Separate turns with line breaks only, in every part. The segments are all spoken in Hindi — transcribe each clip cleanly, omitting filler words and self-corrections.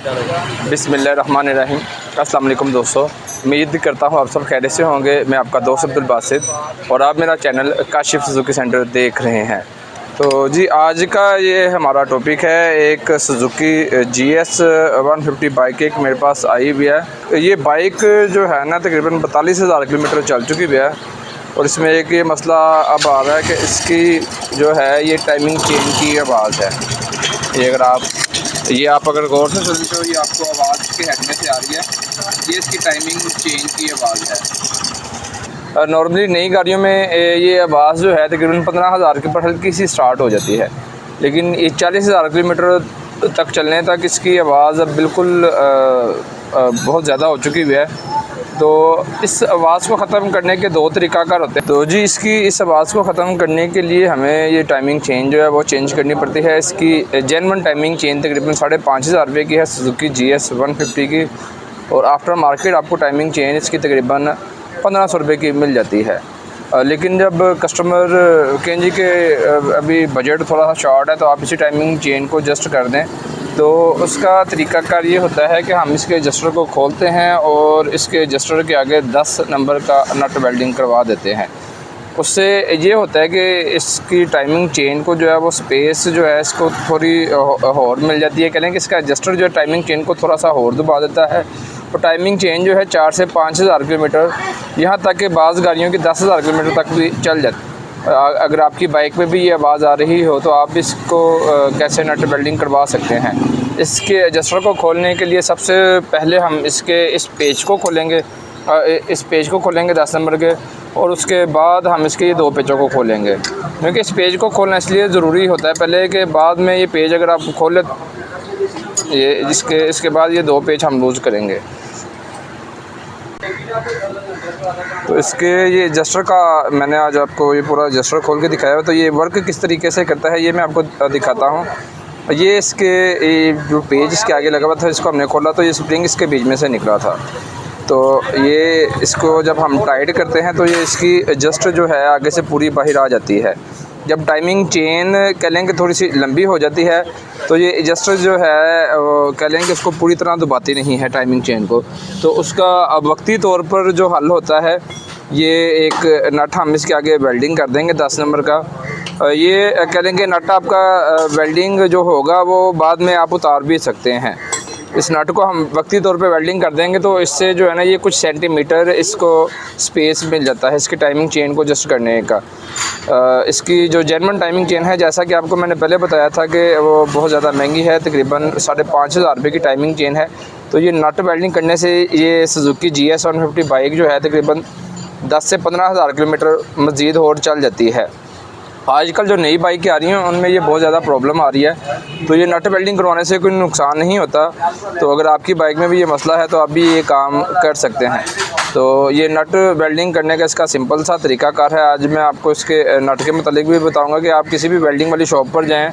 बिस्मिल्लाहिर्रहमानिर्रहीम। अस्सलाम वालेकुम दोस्तों, उम्मीद करता हूँ आप सब खैरियत से होंगे। मैं आपका दोस्त अब्दुल बासित और आप मेरा चैनल काशिफ सुजुकी सेंटर देख रहे हैं। तो जी आज का ये हमारा टॉपिक है, एक सुजुकी GS 150 बाइक एक मेरे पास आई हुई है। ये बाइक जो है ना तकरीबन 42,000 किलोमीटर चल चुकी हुई है और इसमें एक ये मसला अब आ रहा है कि इसकी जो है ये टाइमिंग चेन की आवाज़ है। ये आप अगर गौर से सुन तो ये आपको आवाज़ के हटने से आ रही है, ये इसकी टाइमिंग चेन की आवाज़ है। नॉर्मली नई गाड़ियों में ये आवाज़ जो है तकरीबन 15,000 के ऊपर हल्की सी स्टार्ट हो जाती है, लेकिन ये 40,000 किलोमीटर तक चलने तक इसकी आवाज़ अब बिल्कुल बहुत ज़्यादा हो चुकी हुई है। तो इस आवाज़ को ख़त्म करने के दो तरीक़ाकार होते हैं। तो जी इस आवाज़ को ख़त्म करने के लिए हमें ये टाइमिंग चेन जो है वो चेंज करनी पड़ती है। इसकी जेन्युइन टाइमिंग चेन तकरीबन 5,500 रुपये की है सुजुकी GS 150 की, और आफ्टर मार्केट आपको टाइमिंग चेन इसकी तकरीबन 1,500 रुपये की मिल जाती है। लेकिन जब कस्टमर कहें जी के अभी बजट थोड़ा सा शॉर्ट है तो आप इसी टाइमिंग चेन को एडजस्ट कर दें, तो उसका तरीक़ाकार ये होता है कि हम इसके एडजस्टर को खोलते हैं और इसके एडजस्टर के आगे 10 नंबर का नट वेल्डिंग करवा देते हैं। उससे ये होता है कि इसकी टाइमिंग चेन को जो है वो स्पेस जो है इसको थोड़ी और मिल जाती है। कह लें कि इसका एडजस्टर जो है टाइमिंग चेन को थोड़ा सा और दबा देता है और टाइमिंग चेन जो है 4 से 5,000 किलोमीटर, यहाँ तक कि बाज़ गाड़ियों की 10,000 किलोमीटर तक भी चल जाती है। अगर आपकी बाइक में भी ये आवाज़ आ रही हो तो आप इसको कैसे नट वेल्डिंग करवा सकते हैं। इसके एडजस्टर को खोलने के लिए सबसे पहले हम इस पेज को खोलेंगे, इस पेज को खोलेंगे 10 नंबर के, और उसके बाद हम इसके ये दो पेजों को खोलेंगे। क्योंकि इस पेज को खोलना इसलिए ज़रूरी होता है पहले कि बाद में ये पेज अगर आप खोल ये इसके बाद ये दो पेज हम लूज़ करेंगे। तो इसके ये एडजस्टर का मैंने आज आपको ये पूरा एडजस्टर खोल के दिखाया है। तो ये वर्क किस तरीके से करता है ये मैं आपको दिखाता हूँ। ये जो पेज इसके आगे लगा हुआ था इसको हमने खोला तो ये स्प्रिंग इसके बीच में से निकला था। तो ये इसको जब हम टाइट करते हैं तो ये इसकी एडजस्ट जो है आगे से पूरी बाहर आ जाती है। जब टाइमिंग चेन कह लेंगे थोड़ी सी लंबी हो जाती है तो ये एडजस्टर जो है कह लेंगे उसको पूरी तरह दबाती नहीं है टाइमिंग चेन को। तो उसका अब वक्ती तौर पर जो हल होता है, ये एक नट हम इसके आगे वेल्डिंग कर देंगे 10 नंबर का। ये कह लेंगे नट आपका वेल्डिंग जो होगा वो बाद में आप उतार भी सकते हैं। इस नट को हम वक्ती तौर पे वेल्डिंग कर देंगे तो इससे जो है ना ये कुछ सेंटीमीटर इसको स्पेस मिल जाता है इसकी टाइमिंग चेन को एडजस्ट करने का। इसकी जो जेन्युइन टाइमिंग चेन है, जैसा कि आपको मैंने पहले बताया था कि वो बहुत ज़्यादा महंगी है, तकरीबन 5,500 रुपये की टाइमिंग चेन है। तो ये नट वेल्डिंग करने से ये सुजुकी GS 150 बाइक जो है तकरीबन 10 से 15,000 किलोमीटर मज़ीद और चल जाती है। आजकल जो नई बाइकें आ रही हैं उनमें ये बहुत ज़्यादा प्रॉब्लम आ रही है। तो ये नट वेल्डिंग करवाने से कोई नुकसान नहीं होता। तो अगर आपकी बाइक में भी ये मसला है तो आप भी ये काम कर सकते हैं। तो ये नट वेल्डिंग करने का इसका सिंपल सा तरीक़ाकार है। आज मैं आपको इसके नट के मतलब भी बताऊंगा कि आप किसी भी वेल्डिंग वाली शॉप पर जाएं,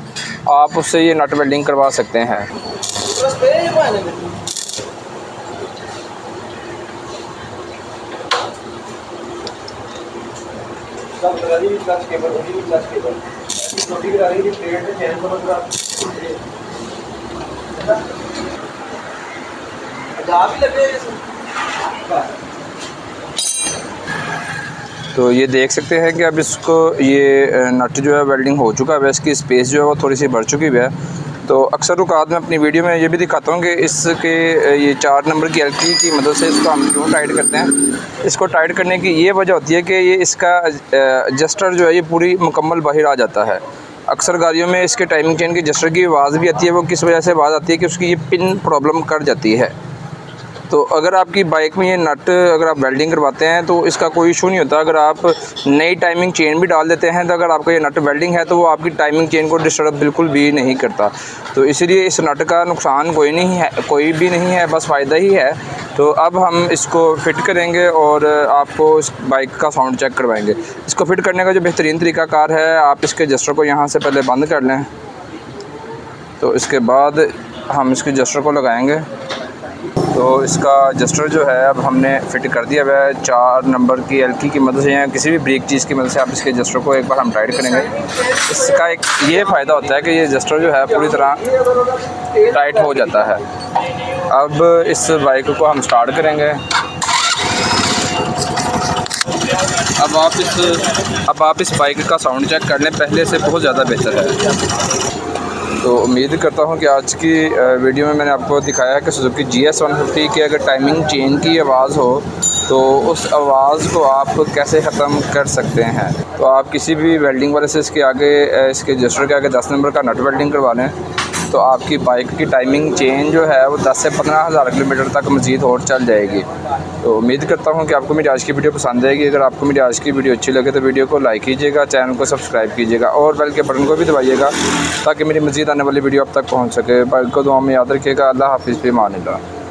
आप उससे ये नट वेल्डिंग करवा सकते हैं। तो ये देख सकते हैं कि अब इसको ये नट जो है वेल्डिंग हो चुका है, इसकी स्पेस जो है वो थोड़ी सी बढ़ चुकी है। तो अक्सर औक़ात मैं अपनी वीडियो में ये भी दिखाता हूँ कि इसके ये 4 नंबर की LT की मदद से इसको हम क्यों टाइट करते हैं। इसको टाइट करने की ये वजह होती है कि ये इसका एडजस्टर जो है ये पूरी मुकम्मल बाहर आ जाता है। अक्सर गाड़ियों में इसके टाइमिंग चेन की एडजस्टर की आवाज़ भी आती है, वो किस वजह से आवाज़ आती है कि उसकी ये पिन प्रॉब्लम कर जाती है। तो अगर आपकी बाइक में ये नट अगर आप वेल्डिंग करवाते हैं तो इसका कोई इशू नहीं होता। अगर आप नई टाइमिंग चेन भी डाल देते हैं तो अगर आपका ये नट वेल्डिंग है तो वो आपकी टाइमिंग चेन को डिस्टर्ब बिल्कुल भी नहीं करता। तो इसीलिए इस नट का नुकसान कोई भी नहीं है, बस फ़ायदा ही है। तो अब हम इसको फ़िट करेंगे और आपको इस बाइक का साउंड चेक करवाएंगे। इसको फ़िट करने का जो बेहतरीन तरीक़ाकार है, आप इसके एडजस्टर को यहाँ से पहले बंद कर लें। तो इसके बाद हम इसके एडजस्टर को लगाएंगे। तो इसका एडजस्टर जो है अब हमने फिट कर दिया हुआ है 4 नंबर की एलकी की मदद से या किसी भी ब्रेक चीज़ की मदद से आप इसके एडजस्टर को एक बार हम टाइट करेंगे। इसका एक ये फ़ायदा होता है कि ये एडजस्टर जो है पूरी तरह टाइट हो जाता है। अब इस बाइक को हम स्टार्ट करेंगे। अब आप इस बाइक का साउंड चेक कर लें, पहले से बहुत ज़्यादा बेहतर है। तो उम्मीद करता हूँ कि आज की वीडियो में मैंने आपको दिखाया कि सुजुकी GS 150 की अगर टाइमिंग चेन की आवाज़ हो तो उस आवाज़ को आप कैसे ख़त्म कर सकते हैं। तो आप किसी भी वेल्डिंग वाले से इसके आगे इसके एडजस्टर के आगे 10 नंबर का नट वेल्डिंग करवा लें तो आपकी बाइक की टाइमिंग चेन जो है वो 10 से 15,000 किलोमीटर तक मज़ीद और चल जाएगी। तो उम्मीद करता हूँ कि आपको मेरी आज की वीडियो पसंद आएगी। अगर आपको मेरी आज की वीडियो अच्छी लगे तो वीडियो को लाइक कीजिएगा, चैनल को सब्सक्राइब कीजिएगा और बेल के बटन को भी दबाइएगा ताकि मेरी मज़ीद आने वाली वीडियो अब तक पहुँच सके। बाइक को दुआ में याद रखिएगा। अल्लाह हाफिज़, फ़ी अमान अल्लाह।